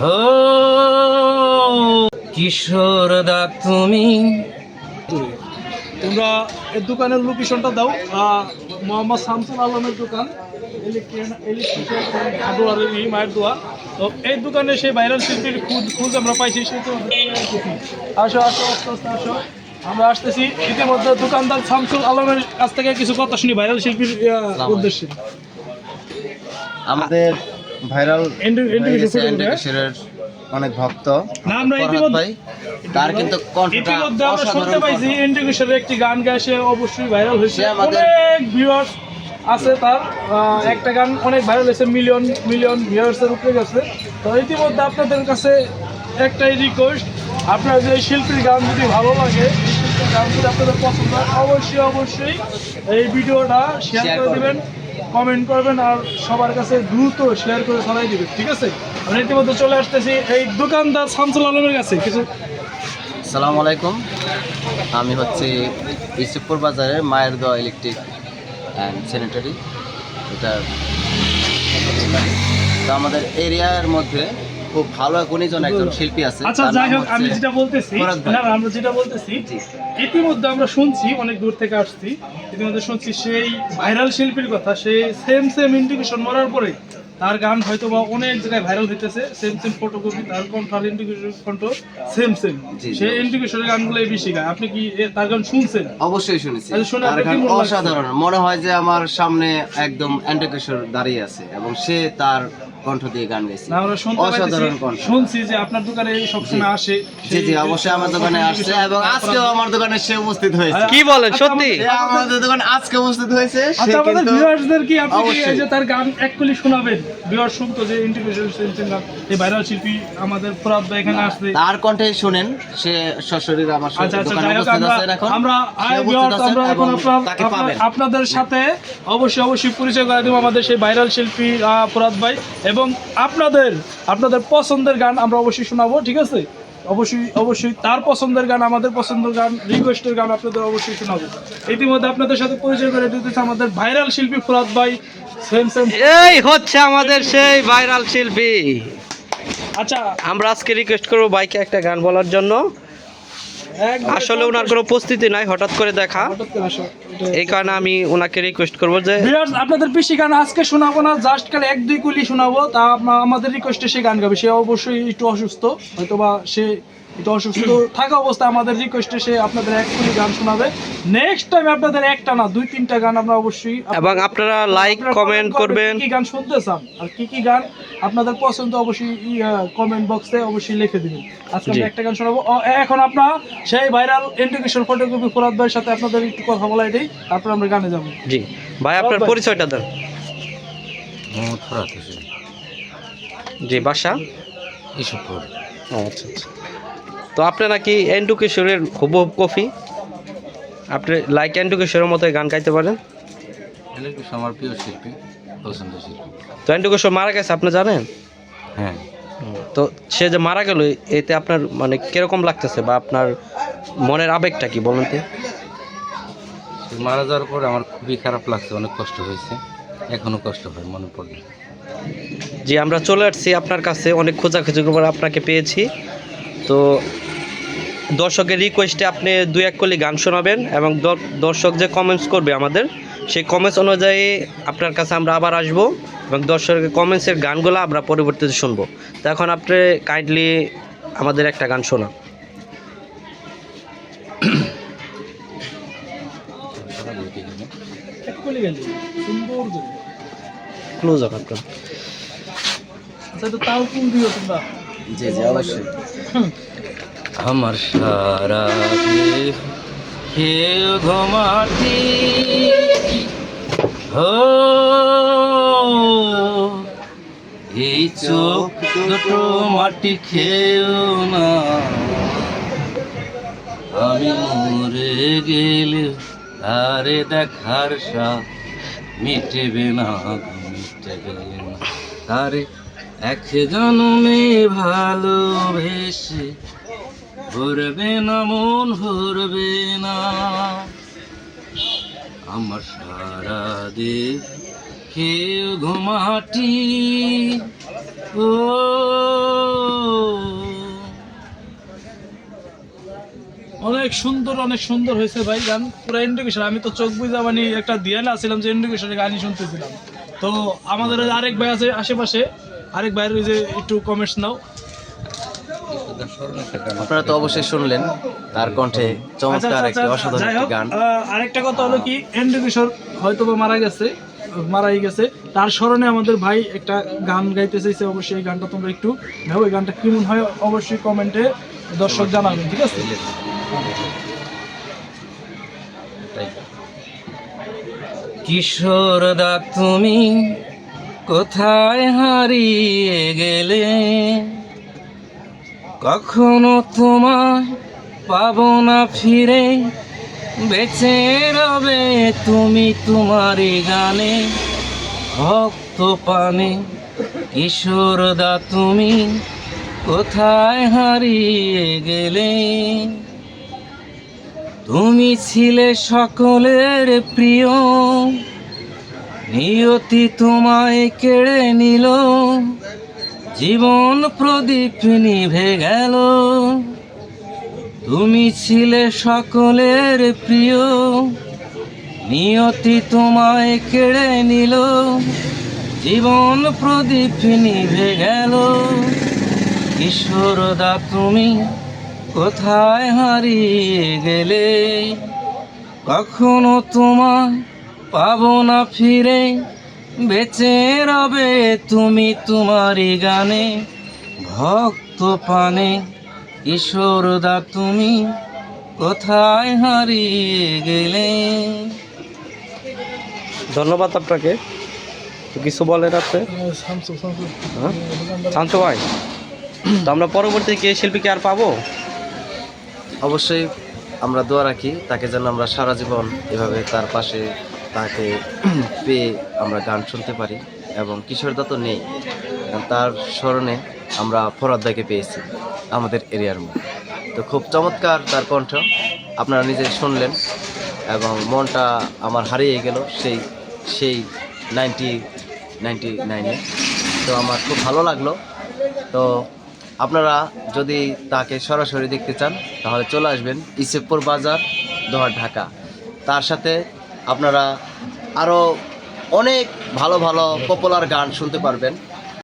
ও কিশোর দা তুমি, তোমরা এই দোকানের লোকেশনটা দাও। মোহাম্মদ শামসুল আলমের দোকান, মায়ের দোয়া। তো এই দোকানে সেই ভাইরাল শিল্পীর খোঁজ আমরা পাইছি। আসো আসো আস্তে আস্তে আসো, আমরা আসতেছি। ইতিমধ্যে দোকানদার শামসুল আলমের কাছ থেকে কিছু কথা শুনি ভাইরাল শিল্পীর উদ্দেশ্যে। আমাদের ভাইরাল ইন্ডিকেশনের অনেক ভক্ত না, আমরা ইতিমধ্যে তার কিন্তু আমরা শুনতে পাইছি ইন্ডিকেশনের একটি গান গায়, সে অবশ্যই ভাইরাল হয়েছে। অনেক ভিউয়ার্স আছে তার, একটা গান অনেক ভাইরাল হয়েছে, মিলিয়ন মিলিয়ন ভিউয়ার্সের উপরে গেছে। তো ইতিমধ্যে আপনাদের কাছে একটাই রিকোয়েস্ট, আপনার যে শিল্পীর গান যদি ভালো লাগে, শিল্পীর গান যদি আপনাদের পছন্দ হয়, অবশ্যই অবশ্যই এই ভিডিওটা শেয়ার করে দেবেন, কমেন্ট করবেন, আর সবার কাছে দ্রুত শেয়ার করে ছড়াই দিবেন, ঠিক আছে? আমরা ইতিমধ্যে চলে আসতেছি এই দোকানদার শামসুল আলমের কাছে কিছু। আসসালামু আলাইকুম, আমি হচ্ছে ইসুফপুর বাজারের মায়ের দোয়া ইলেকট্রিক অ্যান্ড স্যানিটারি। এটা তো আমাদের এরিয়ার মধ্যে খুব ভালো গুণীজন একজন শিল্পী আছে। আচ্ছা, যাই হোক, আমি যেটা বলতেছি, আমরা যেটা বলতেছি, ইতিমধ্যে আমরা শুনছি, অনেক দূর থেকে আসছি, ইতিমধ্যে শুনছি সেই ভাইরাল শিল্পীর কথা। সে সেম ইন্ডিকেশন মরার পরে তার গান হয়তো বা অনেক জায়গায় ভাইরাল হইতেছে, সেম ফটোকপি, তার কণ্ঠ আর ইন্ডিকেশন কণ্ঠ সেম। সেই ইন্ডিকেশনের গানগুলোই বেশি গায়। আপনি কি তার গান শুনছেন? অবশ্যই শুনেছি। তার গান অসাধারণ, মনে হয় যে আমার সামনে একদম ইন্ডিকেশন দাঁড়িয়ে আছে এবং সে তার কণ্ঠ দিয়ে গান গাইছে। অসাধারণ কণ্ঠ। শুনছি যে আপনার দোকানে সবসময় আসে। জি জি, অবশ্যই আমার দোকানে আসছে এবং আজকেও আমার দোকানে সে উপস্থিত হয়েছে। কি বলেন সত্যি? আমাদের দোকানে আজকে উপস্থিত হয়েছে। আচ্ছা, আমাদের ভিউয়ার্সদের কি আপনি এই যে তার গান এককলি শোনাবেন? ভিউয়ার্স শুনতো যে ইন্টিগ্রেশন গান, এই ভাইরাল শিল্পী আমাদের ফরাদ ভাই এখানে আসছে, তার কণ্ঠে শুনেন, সে সশরীরে আমার সাথে দোকানে উপস্থিত আছে। এখন আমরা আপনাদের সাথে অবশ্যই পরিচয় করে দেব আমাদের সেই ভাইরাল শিল্পী ফরাদ ভাই, এবং আপনাদের পছন্দের গান আমরা অবশ্যই শোনাবো, ঠিক আছে? অবশ্যই তার পছন্দের গান, আমাদের পছন্দের গান, রিকোয়েস্টের গান আপনাদের অবশ্যই শোনাবো। ইতিমধ্যে আপনাদের সাথে পরিচয় করে দিতেছে আমাদের ভাইরাল শিল্পী ফরাদ ভাই। এই হচ্ছে আমাদের সেই ভাইরাল শিল্পী। আচ্ছা, আমরা আজকে রিকোয়েস্ট করবো ভাইকে একটা গান বলার জন্য। আসলে ওনার কোনো প্রস্তুতি নাই, হঠাৎ করে দেখা, এই কারণে আমি ওনাকে রিকোয়েস্ট করবো যে আপনাদের বেশি গান আজকে শোনাবো না, জাস্ট খালি 1-2 কুলি শোনাবো। তা আমাদের রিকোয়েস্টে সে গান গাবে। সে অবশ্যই একটু অসুস্থ, হয়তোবা সে একটু অসুস্থ থাকা অবস্থায় আমাদের রিকোয়েস্টে সে আপনাদের 1 কুলি গান শোনাবে। নেক্সট টাইম আপনাদের একটা না 2-3টা গান আমরা অবশ্যই, এবং আপনারা লাইক কমেন্ট করবেন, কি গান শুনতে চান আর কি গান আপনাদের পছন্দ, অবশ্যই কমেন্ট বক্সে অবশ্যই লিখে দিবেন। আজকে আমরা একটা গান শোনাবো। এখন আপনারা সেই ভাইরাল ইন্ডিকেশন ফটোকপি ফরাদ ভাইয়ের সাথে আপনাদের একটু কথা বলা, এটাই, তারপর আমরা গানে যাবো। জি ভাই, আপনার পরিচয়টা দেন। মোহাম্মদ ফরাদ হোসেন। জি, বাসা ইসুফপুর। আচ্ছা। তো আপনি নাকি এন্ডুকেশ্বরের হুবহু কফি, আপনি লাইক এন্ডুকেশ্বরের মতো গান গাইতে পারেন? আমার প্রিয় শিল্পী, পছন্দের শিল্পী। তো এন্ডুকেশ্বর মারা গেছে, আপনি জানেন? হ্যাঁ। তো সে যে মারা গেল, এতে আপনার মানে কিরকম লাগতেছে, বা আপনার মনের আবেগটা কি বলুন তো? মারা যাওয়ার পর আমার খুবই খারাপ লাগছে, অনেক কষ্ট হয়েছে, এখনো কষ্ট হয় মনে পড়লে। জি, আমরা চলে আসছি আপনার কাছে, অনেক খোঁজাখুঁজি করে আপনাকে পেয়েছি। তো দর্শকের রিকোয়েস্টে আপনি 2-1 কলি গান শোনাবেন, এবং দর্শক যে কমেন্টস করবে আমাদের, সেই কমেন্টস অনুযায়ী আপনার কাছে আমরা আবার আসব, এবং দর্শকের কমেন্টসের গানগুলো আমরা পরবর্তীতে শুনবো। তো এখন আপনি কাইন্ডলি আমাদের একটা গান শোনান। ক্লোজ আপ আপনার। আচ্ছা, তো তাও কোন দিও তোমরা? জি জি, অবশ্যই। আমার সারা দেহ খেয়ে ঘুমাটি, এই চোখ দুটো মাটি খেয়েও না, আমি মরে গেলে আরে দেখার সাথ মিটেবে না, তারে এক জন্মে ভালোবেসে ভরবে না মন, ভরবে না। আমার সারা দেহ খেয়ে ঘুমাটি, ও অনেক সুন্দর হয়েছে ভাই গান, পুরো ইন্ডিকেশন। আমি তো চোখ বুঝা মানে একটা দিয়ে না ছিলাম যে ইন্ডিকেশনের গানই শুনতেছিলাম। তো আমাদের আরেক ভাই আছে আশেপাশে, আরেক ভাইয়ের ওই যে একটু কমেন্টস নাও। আপনারা তো অবশ্যই শুনলেন তার কণ্ঠে চমৎকার একটি অসাধারণ যাই একটি হোক, গান। আরেকটা কথা হলো কি, এন্ড্রু কিশোর হয়তো বা মারাই গেছে, তার স্মরণে আমাদের ভাই একটা গান গাইতে চাইছে। অবশ্যই এই গানটা তোমরা একটু নাও, এই গানটা কেমন হয় অবশ্যই কমেন্টে দর্শক জানাবেন, ঠিক আছে? কিশোর দা তুমি কোথায় হারিয়ে গেলে, কখনো তোমায় পাবো না ফিরে, বেঁচে রবে তুমি তোমারই গানে ভক্ত পানে। কিশোর দা তুমি কোথায় হারিয়ে গেলে, তুমি ছিলে সকলের প্রিয়, নিয়তি তোমায় কেড়ে নিল, জীবন প্রদীপ নিভে গেল। তুমি ছিলে সকলের প্রিয়, নিয়তি তোমায় কেড়ে নিল, জীবন প্রদীপ নিভে গেল। কিশোর দা তুমি কোথায় হারিয়ে গেলে, কখনো তোমায় পাবো না ফিরে, বেঁচে রবে তুমি তোমারই গানে ভক্ত পানে। কিশোর দা তুমি কোথায় হারিয়ে গেলে। ধন্যবাদ আপনাকে। তো কিছু বলেন আপনি? হ্যাঁ শান্ত ভাই, তো আমরা পরবর্তীতে কি এই শিল্পীকে আর পাবো? অবশ্যই আমরা দোয়া রাখি তাকে যেন আমরা সারা জীবন এভাবে তার পাশে তাকে পেয়ে আমরা গান শুনতে পারি। এবং কিশোর দা তো নেই, তার স্মরণে আমরা ফরহাদ ভাইকে পেয়েছি আমাদের এরিয়ার মধ্যে। তো খুব চমৎকার তার কণ্ঠ, আপনারা নিজে শুনলেন এবং মনটা আমার হারিয়ে গেল সেই 1999-এ। তো আমার খুব ভালো লাগলো। তো আপনারা যদি তাকে সরাসরি দেখতে চান তাহলে চলে আসবেন ইসেপুর বাজার, দোহার, ঢাকা। তার সাথে আপনারা আরও অনেক ভালো ভালো পপুলার গান শুনতে পারবেন।